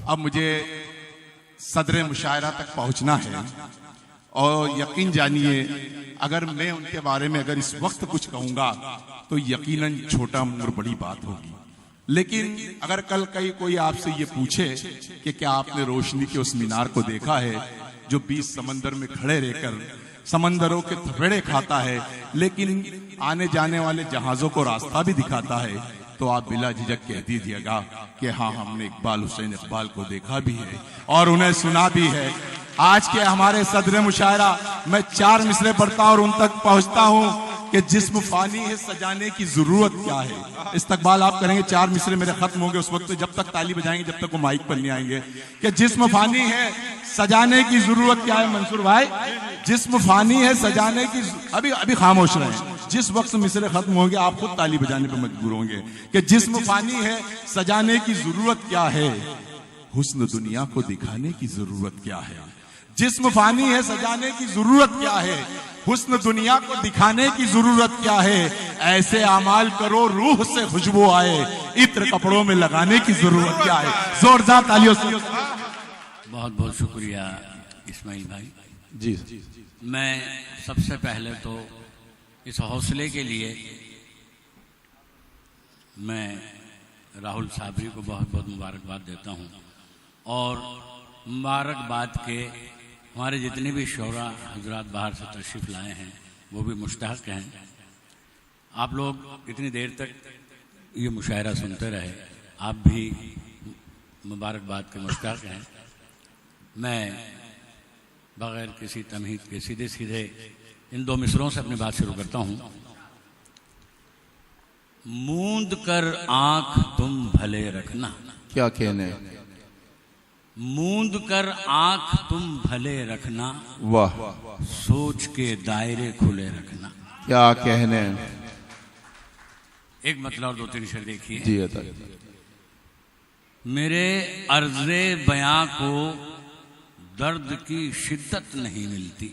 अब मुझे सदर मुशायरा तक पहुंचना है और यकीन जानिए अगर मैं उनके बारे में अगर इस वक्त कुछ कहूंगा तो यकीनन छोटा मुंह बड़ी बात होगी। लेकिन अगर कल कहीं कोई आपसे ये पूछे कि क्या आपने रोशनी के उस मीनार को देखा है जो बीच समंदर में खड़े रहकर समंदरों के थपेड़े खाता है लेकिन आने जाने वाले जहाजों को रास्ता भी दिखाता है, तो आप बिला झिझक कह दीजिएगा कि हाँ, हमने इकबाल हुसैन इकबाल को देखा भी है और उन्हें सुना भी है। आज के हमारे सदर मुशायरा मैं 4 मिसरे पढ़ता और उन तक पहुंचता हूं कि जिस्म फानी है सजाने की जरूरत क्या है। इस्तकबाल आप करेंगे, 4 मिसरे मेरे खत्म होंगे उस वक्त जब तक ताली बजाएंगे जब तक वो माइक पर नहीं आएंगे कि जिस्म फानी है सजाने की जरूरत क्या है। मंसूर भाई, जिस्म फानी है सजाने की, अभी खामोश रहे। जिस वक्त मिसरे खत्म होंगे आप खुद ताली बजाने पर मजबूर होंगे कि जिस्म फानी है सजाने की जरूरत क्या है, हुस्न दुनिया को दिखाने की जरूरत क्या है। जिस्म फानी है सजाने की जरूरत क्या है, हुस्न दुनिया को दिखाने की जरूरत क्या है। ऐसे अमाल करो रूह से खुशबू आए, इत्र कपड़ों में लगाने की जरूरत क्या है। जोरदार तालियों से। बहुत बहुत शुक्रिया इस्माइल भाई जी। मैं सबसे पहले तो इस हौसले के लिए मैं राहुल साबरी को बहुत बहुत मुबारकबाद देता हूं और मुबारकबाद के हमारे जितने भी शोरा हजरात बाहर से तशरीफ़ लाए हैं वो भी मुस्तहक हैं। आप लोग इतनी देर तक ये मुशायरा सुनते रहे, आप भी मुबारकबाद के मुस्तहक हैं। मैं बग़ैर किसी तमहीद के सीधे सीधे इन 2 मिसरों से अपनी बात शुरू करता हूं। मूंद कर आंख तुम भले रखना, क्या कहने, मूंद कर आंख तुम भले रखना, वाह, सोच के दायरे खुले रखना। क्या कहने। एक मतलब और 2-3 शेर देखिए। जी। मेरे अर्ज़े बयां को दर्द की शिद्दत नहीं मिलती,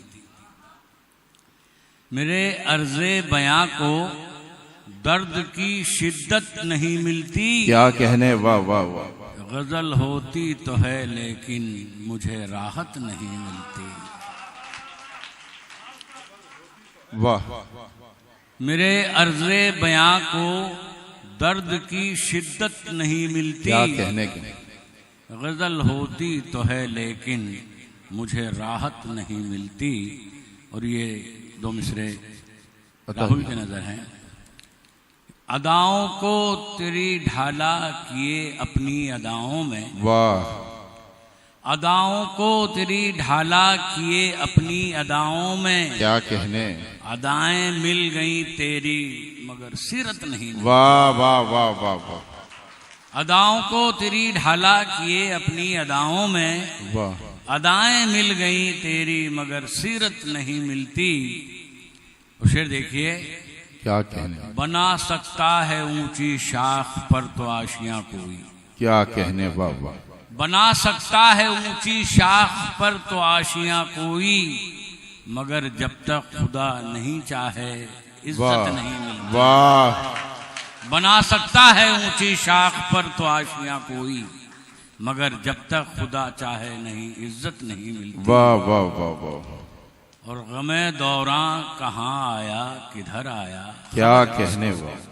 मेरे अर्ज़े बयां को दर्द की शिद्दत नहीं मिलती। क्या कहने, वाह वाह वाह। गजल होती तो है लेकिन मुझे राहत नहीं मिलती। वाह। मेरे अर्ज़े बयां को दर्द की शिद्दत नहीं मिलती। क्या कहने के। गजल होती तो है लेकिन मुझे राहत नहीं मिलती। और ये 2 मिसरे राहुल के नजर हैं। अदाओं को तेरी ढाला किए अपनी अदाओं में, वाह। अदाओं को तेरी ढाला किए अपनी अदाओं में। क्या कहने। अदाएं मिल गई तेरी मगर सीरत नहीं मिलती। वाह वाह वाह वाह वाह। अदाओं को तेरी ढाला किए अपनी अदाओं में, वाह। अदाएं मिल गई तेरी मगर सीरत नहीं मिलती। शेर देखिए। क्या कहने। बना सकता है ऊंची शाख पर तो आशियां कोई, क्या कहने, वाह वाह। बना सकता है ऊंची शाख पर तो आशियां कोई, मगर जब तक खुदा नहीं चाहे इज्जत नहीं मिलती। वाह। बना सकता है ऊंची शाख पर तो आशियां कोई, मगर जब तक खुदा चाहे नहीं इज्जत नहीं मिलती। वाह वाह वाह वाह। और गमे दौरां कहाँ आया किधर आया, क्या कहने, वाह।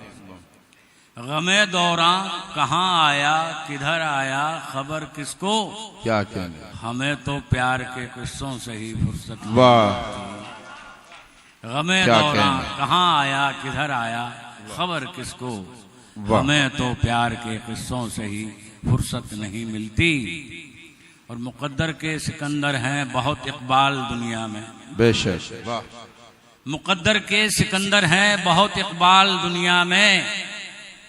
गमे दौरां कहाँ आया किधर आया, खबर किसको। क्या कहने। हमें तो प्यार के किस्सों से ही फुर्सत। वाह। गमे दौरां कहाँ आया किधर आया, खबर किसको। हमें तो प्यार के किस्सों से ही फुर्सत नहीं मिलती। और मुकद्दर के सिकंदर हैं बहुत इकबाल दुनिया में, बेशक। वाह। मुकद्दर के सिकंदर हैं बहुत इकबाल दुनिया में,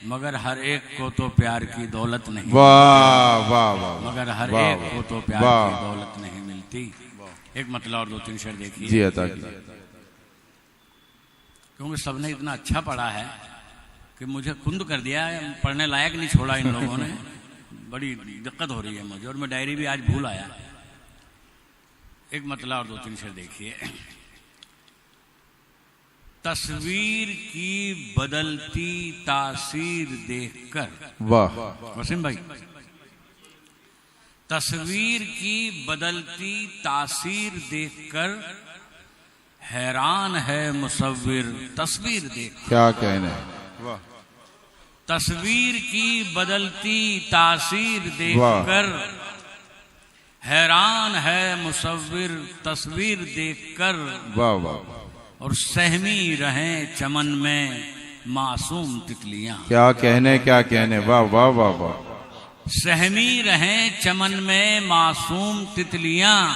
मगर हर एक को तो प्यार की दौलत नहीं। वाह वाह वाह। मगर हर एक को तो प्यार की दौलत नहीं मिलती। एक मतलब और 2-3 शेर देखिए। जी अता कीजिए। क्योंकि सबने इतना अच्छा पढ़ा है कि मुझे खुंद कर दिया, पढ़ने लायक नहीं छोड़ा इन लोगों ने। बड़ी दिक्कत हो रही है मुझे और मैं डायरी भी आज भूल आया। एक मतलब और 2-3 शेर देखिए। तस्वीर की बदलती तासीर देखकर, वाह वसीम भाई, तस्वीर की बदलती तासीर देखकर हैरान है मुसव्विर तस्वीर देख। क्या कहने, वाह। तस्वीर की बदलती तासीर देखकर हैरान है मुसव्विर तस्वीर देखकर। वाह वाह। और सहमी रहें चमन में मासूम तितलियां। क्या कहने, क्या कहने, वाह वाह वाह वाह। सहमी रहें चमन में मासूम तितलियां,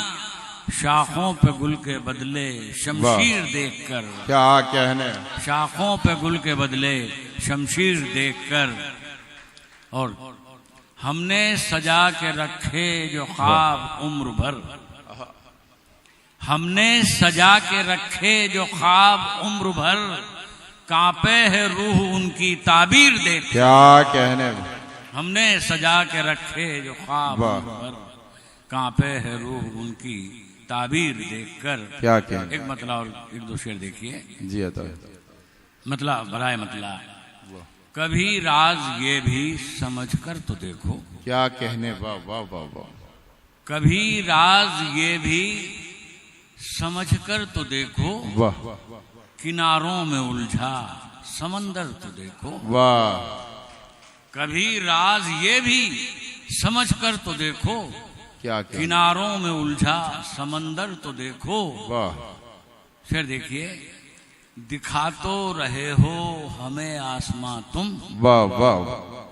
शाखों पे गुल के बदले शमशीर देखकर। क्या कहने, शाखों पे गुल के बदले शमशीर देखकर। और हमने सजा के रखे जो ख्वाब उम्र भर, हमने सजा के रखे जो ख्वाब उम्र भर, कांपे है रूह उनकी ताबीर देख। क्या कहने, हमने सजा के रखे जो ख्वाब उम्र भर, कांपे है रूह उनकी ताबीर देखकर। क्या कहने। एक मतलब और एक दो शेर देखिए जी अता। मतलब बराए मतलब, कभी राज ये भी समझ कर तो देखो। क्या कहने, वाह वाह वाह वाह। कभी राज ये भी समझ कर तो देखो, वाह। किनारों में उलझा समंदर तो देखो। वाह। कभी राज ये भी समझ कर तो देखो, क्या कहने, किनारों में उलझा समंदर तो देखो। वाह। फिर देखिए, दिखा तो रहे हो हमें आसमां तुम। वाह वाह।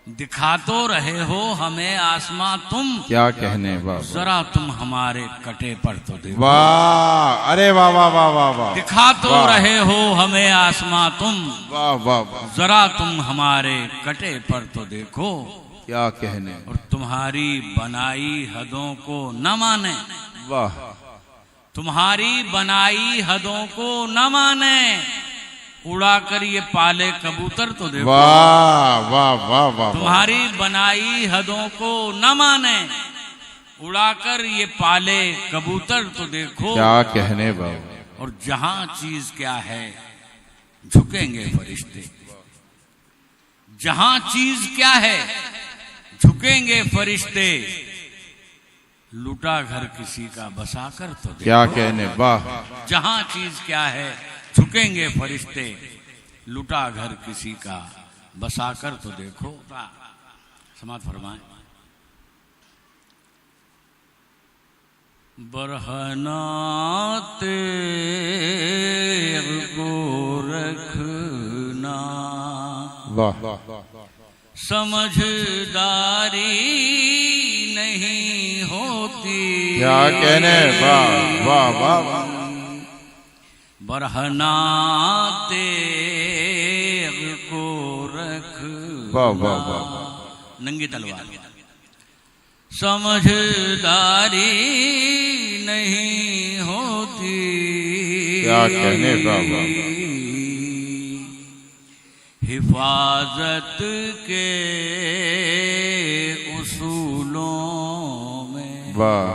दिखा तो रहे हो हमें आसमां तुम। क्या कहने, वाह। जरा तुम हमारे कटे पर तो देखो। वाह, अरे वाह वाह वाह वाह वाह। दिखा तो रहे हो हमें आसमां तुम। वाह वाह वाह। जरा तुम हमारे कटे पर तो देखो। क्या कहने, और तुम्हारी बनाई हदों को न माने। वाह। तुम्हारी बनाई हदों को न माने, उड़ाकर ये पाले कबूतर तो देखो। वाह वाह वाह वाह। तुम्हारी बनाई हदों को न माने, उड़ाकर ये पाले कबूतर तो देखो। क्या कहने, वाह। और जहां चीज क्या है झुकेंगे फरिश्ते। जहां चीज क्या है झुकेंगे फरिश्ते, लुटा घर किसी का बसाकर तो देखो। क्या कहने, वाह। जहां चीज क्या है झुकेंगे फरिश्ते, लुटा घर किसी का बसाकर तो देखो। समाज फरमाए। बरहना तेग को रखना, वाह। समझदारी नहीं होती। क्या कहने, वाह वाह वाह वाह। बरहना तेग को रख, वाह वाह वाह। नंगी तलवार। समझदारी नहीं होती। क्या कहने, वाह वाह। हिफाजत के उसूलों में, वाह।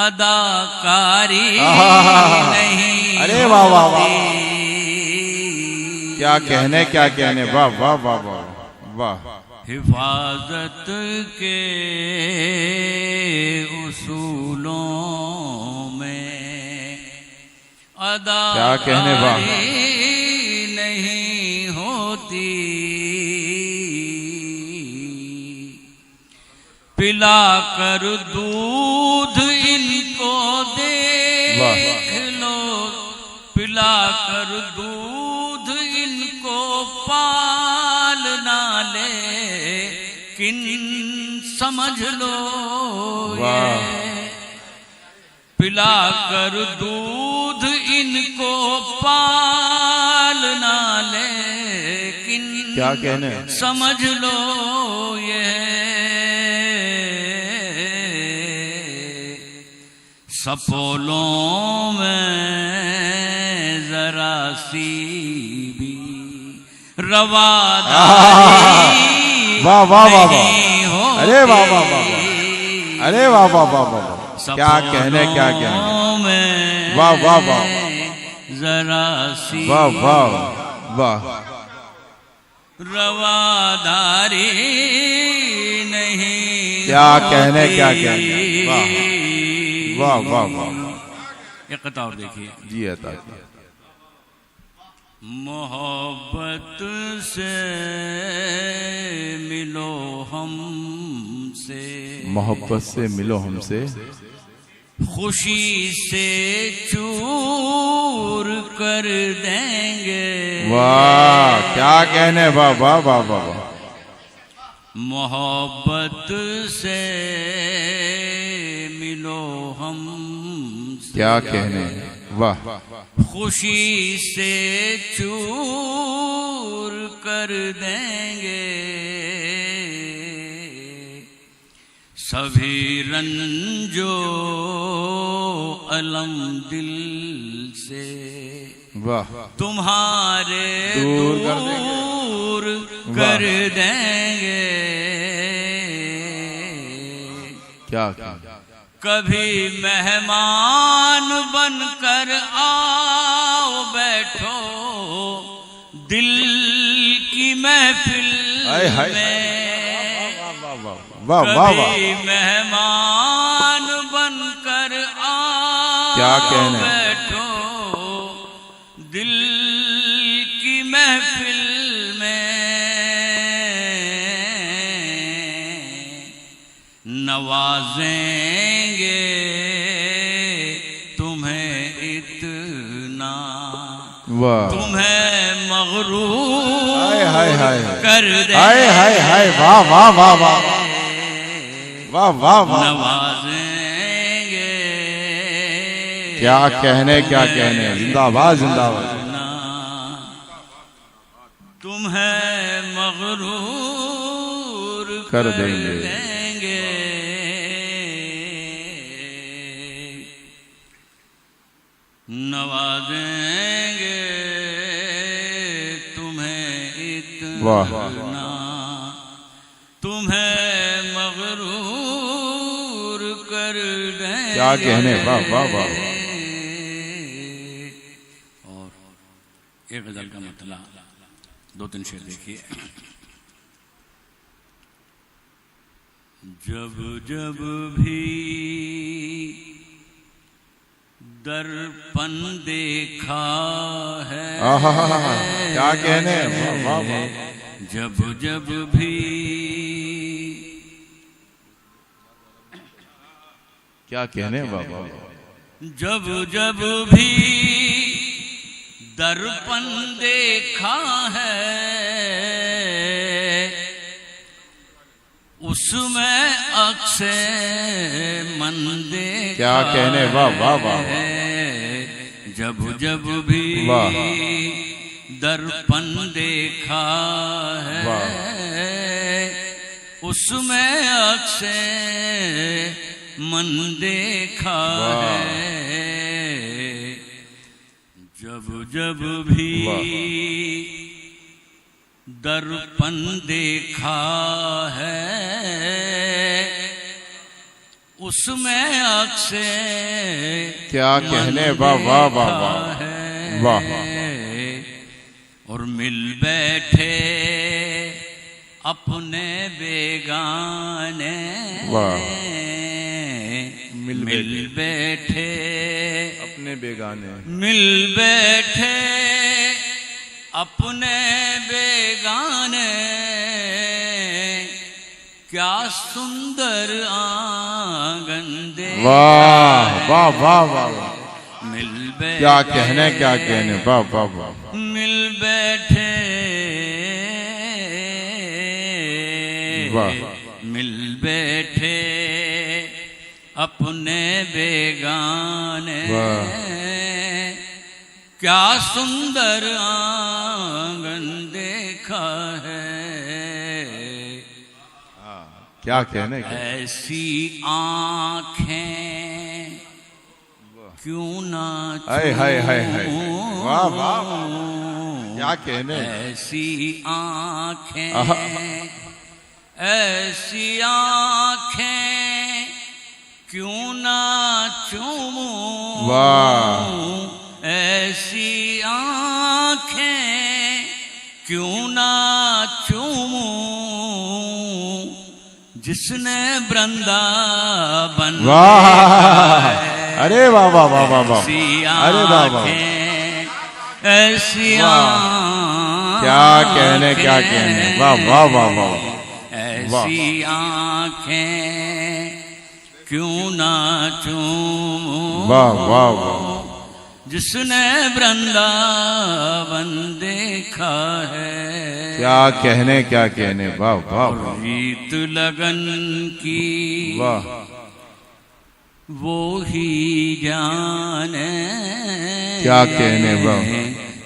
अदाकारी नहीं। अरे वाह वाह वाह। क्या कहने, क्या कहने, वाह वाह वाह वाह वाह। हिफाजत के उसूलों में अदाकारी क्या कहने, वाह। नहीं होती। पिला कर दूध इनको देख लो, पिला कर दूध इनको पालना ले, किन समझ लो ये। पिला कर दूध इनको पालना ले, किन क्या कहने, समझ लो ये। सपोलों में जरा सी भी रवादारी वाह वाह वाह वाह। नहीं होती। अरे वाह वाह वाह वाह। अरे वाह वाह वाह वाह। क्या कहने, क्या कहने, में वाह वाह वाह। जरा सी वाह वाह वाह। रवादारी नहीं क्या कहने क्या कहने, वाह वाह वाह वाह। एक कथा और देखिए जी अता मोहब्बत से मिलो हमसे, मोहब्बत से मिलो हमसे, खुशी से चूर कर देंगे। वाह क्या कहने, वाह वाह वाह वाह वाह। मोहब्बत से मिलो हमसे, क्या कहने, वाह। खुशी से चूर कर देंगे सभी रंजो अलम दिल से, वाह तुम्हारे दूर कर देंगे। क्या कभी मेहमान बनकर आओ बैठो दिल की महफिल में, वाह वाह वाह। कभी मेहमान बनकर आओ क्या कहने, बैठो दिल की महफिल में, नवाजेंगे तुम्हें इतना, वाह तुम्हें मगरूर हाय हाय हाय कर दे, हाय हाय हाय, वाह वाह वाह वाह वाह वाह वाह। नवाजेंगे क्या कहने क्या कहने, जिंदाबाद जिंदाबाद। तुम्हें मगरूर कर देंगे। नवाजेंगे तुम्हें वाह। इतना, तुम्हें मगरूर कर देंगे। क्या कहने, वाह वाह वाह। और एक गजल का मतलब दो तीन शेर देखिए। जब जब भी दर्पण देखा है, क्या कहने, वाह वाह वाह। जब जब भी, क्या कहने, वाह वाह। जब जब भी दर्पण देखा है उसमें अक्से मन देखा। क्या कहने, वाह वाह वाह। जब जब भी वाह। दर्पण देखा है उसमें अक्से मन देखा है। जब जब भी दर्पण देखा है उसमें अक्से क्या कहने, वाह वाह वाह वाह वाह। और मिल बैठे अपने बेगाने, वाह। मिल बैठे अपने बेगाने, मिल बैठे अपने बेगाने, क्या सुंदर आंगन दे। वाह वाह वाह वाह। मिल बैठे, क्या कहने क्या कहने, वाह वाह वाह। मिल बैठे, वाह। मिल बैठे अपने बेगाने, क्या सुंदर आंगन देखा है। क्या कहने, ऐसी आँखें क्यों ना हाय हाय हाय हाय, वाह वाह। क्या कहने, ऐसी आँखें, ऐसी आँखें क्यों ना चूमूं। वाह। ऐसी आँखें क्यों ना चूमूं जिसने वृंदावन वाह, देखा है, अरे वाह वाह वाह वाह वाह, ऐसी अरे वाह वाह, आँखें, ऐसी क्या कहने क्या कहने, वाह वाह वाह वाह, ऐसी आँखें क्यों ना चूमूं, वाह वाह वाह, जिसने वृंदावन देखा है, क्या कहने क्या कहने, वाह वाह वाह, रीत लगन की वाह, वो ही जाने, क्या कहने, वाह,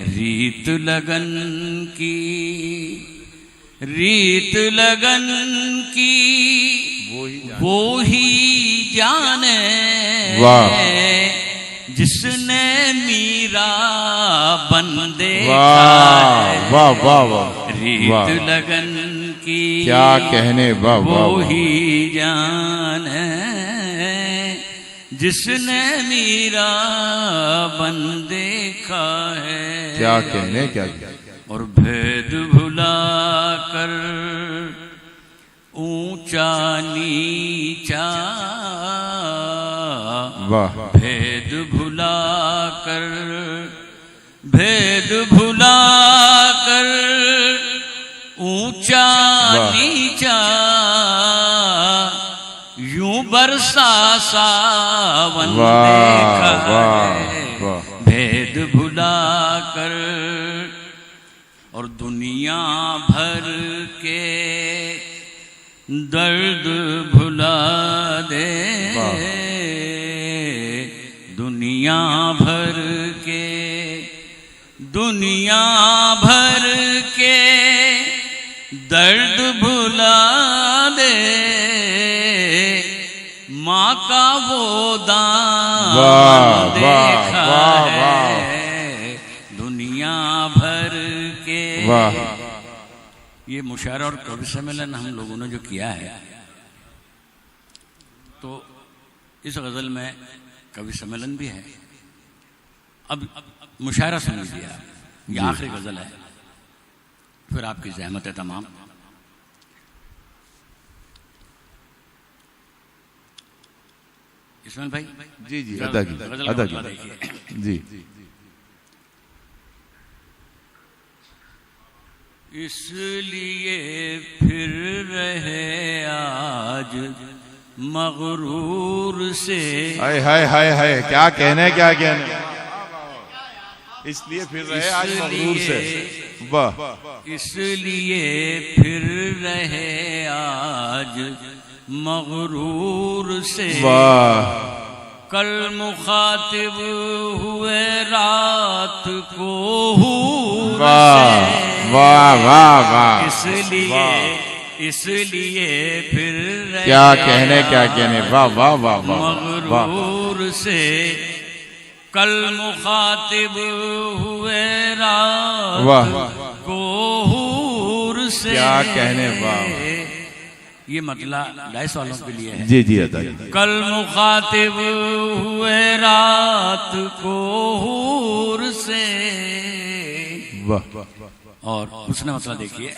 रीत लगन की, रीत लगन की वो ही जाने, वाह, जिसने मीरा बन देखा वाह है, वाह वाह वाह, रीत लगन की क्या कहने, वाह वाह वो वाह, ही जाने, जिसने मीरा बन देखा है, क्या कहने क्या कहने, और भेद भुला कर ऊंचा नीचा, वाह, भेद भुला कर, भेद भुला कर ऊंचा नीचा, यूं बरसा सावन देखा है, भेद भुला कर, और दुनिया भर के दर्द भुला दे, दुनिया भर के, दुनिया भर के दर्द भुला दे, माँ का वो दामन देखा है, दुनिया भर के। ये मुशायरा और कवि सम्मेलन हम लोगों ने जो किया है, तो इस गजल में कवि सम्मेलन भी है। अब मुशायरा सुन लीजिए आप, ये आखिरी गजल है, फिर आपकी ज़हमत है तमाम। इस्माइल भाई जी जी अदा की, अदा की जी। इसलिए फिर रहे आज मगरूर से, हाय हाय हाय हाय, क्या कहने क्या कहने, इसलिए फिर रहे आज मगरूर से, वाह, इसलिए फिर रहे आज मगरूर से, वाह, कल मुखातिब हुए रात को हूर से, वाह वाह वाह, इसलिए फिर रहे क्या कहने क्या कहने, वाह वाह वाह वाह, मगरूर से, कल मुखातिब हुए रात को हूर से, क्या कहने, वाह। ये मतला डाइस वालों के लिए है। जी जी अदा। कल मुखातिब हुए रात को हूर से, वाह, और उसने मतलब देखिए,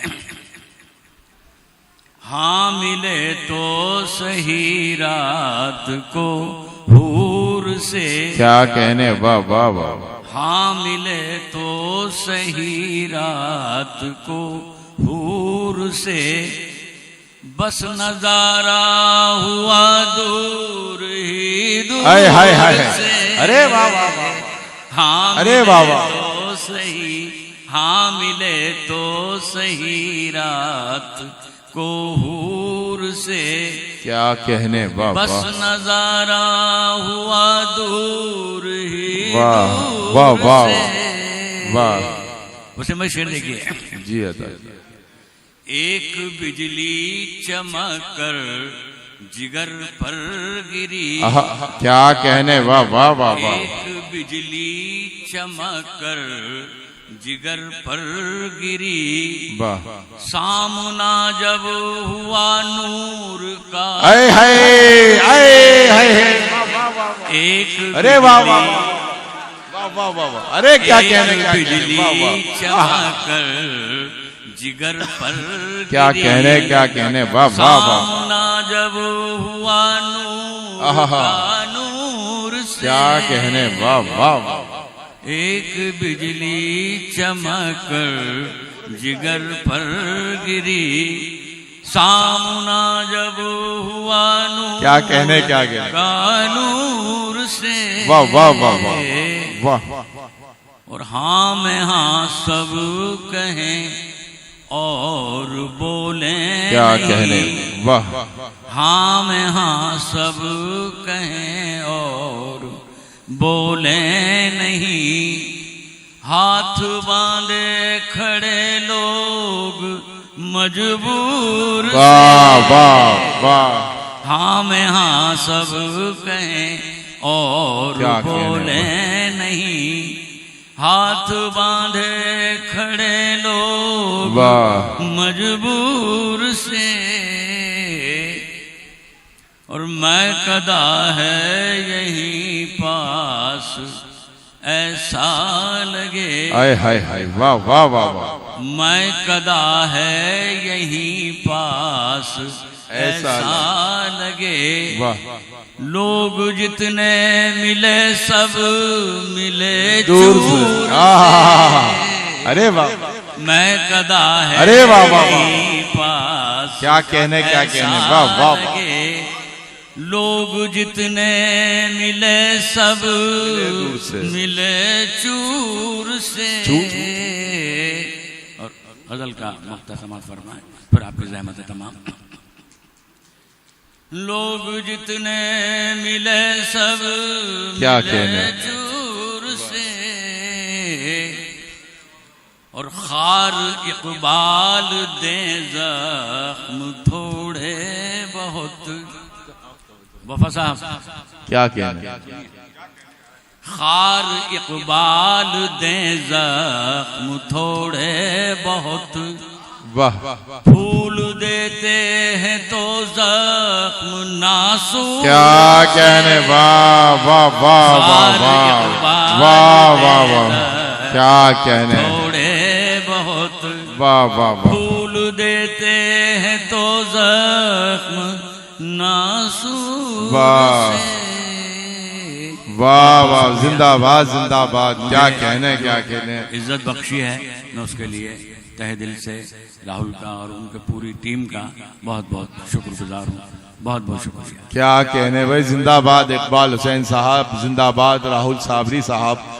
हाँ मिले तो सही रात को हूर से, क्या कहने, वाह वाह वाह, हाँ मिले तो सही रात को हूर से, बस नजारा हुआ दूर ही दूर हाय हाय, से, अरे वाह वाह वाह, हाँ अरे वाह वाह, तो सही, हाँ मिले तो सही रात को हूर से, क्या कहने, वाह बस वाह, नजारा हुआ दूर ही वाह दूर वाह वाह से। वाह, उसे मैं शेर देखिए, जी अदा। एक बिजली चमक कर जिगर पर गिरी, क्या कहने, वाह वाह वाह वाह, एक बिजली चमक कर जिगर पर गिरी, वाह, सामना जब हुआ नूर का, हाय हाय हाय हाय, एक अरे वाह वाह वाह वाह वाह वाह, अरे क्या कहने क्या कहने, बिजली वाह वाह, चमक कर जिगर पर क्या कहने क्या कहने, वाह वाह वाह। सामना जब हुआ नूर का नूर से, क्या कहने, वाह वाह वाह। एक बिजली चमक कर जिगर पर गिरी, सामना जब हुआ नूर क्या कहने क्या कहने, का नूर से, वाह वाह वाह वाह वाह। और हाँ में हाँ सब कहें और बोले, क्या कहने, वाह। हाँ में हाँ सब कहें और बोले नहीं, हाथ बांधे खड़े लोग मजबूर, वाह वाह वाह। हाँ में हाँ सब कहें और क्या बोले नहीं, हाथ बांधे खड़े लोग वाह। मजबूर से, और मैं कदा है यहीं पास ऐसा लगे, आय हाय हाय, वाह वाह वाह वाह। मैं कदा है यहीं पास ऐसा लगे, वाह। लोग जितने मिले सब मिले दूर चूर से, से, अरे वाह। मैं कदा है अरे वाह वाह वाह। यहीं पास क्या कहने क्या कहने, ऐसा वाह वाह वाह। लगे, लोग जितने मिले सब दूर से, मिले चूर से। और गजल का मक्ता समाप्त फरमाए, फिर आपकी जहमत तमाम। लोग जितने मिले सब क्या मिले कहने, चूर से, और खार इकबाल दे जख्म थोड़े बहुत, वफा साहब क्या कहने, खार इकबाल दे जख्म थोड़े बहुत, वाह। फूल देते हैं तो जख्म नासूर, क्या कहने, वाह वाह वाह वाह वाह वाह वाह वाह। क्या कहने, थोड़े बहुत, वाह वाह वाह। फूल देते हैं तो जख्म नासूर वाह से। वाह वाह, जिंदाबाद जिंदाबाद। क्या कहने क्या कहने। इज्जत बख्शी है, मैं उसके लिए तहे दिल से राहुल का और उनके पूरी टीम का बहुत बहुत शुक्रगुजार हूँ। बहुत बहुत शुक्रिया। क्या कहने भाई, जिंदाबाद इकबाल हुसैन साहब, जिंदाबाद राहुल साबरी साहब।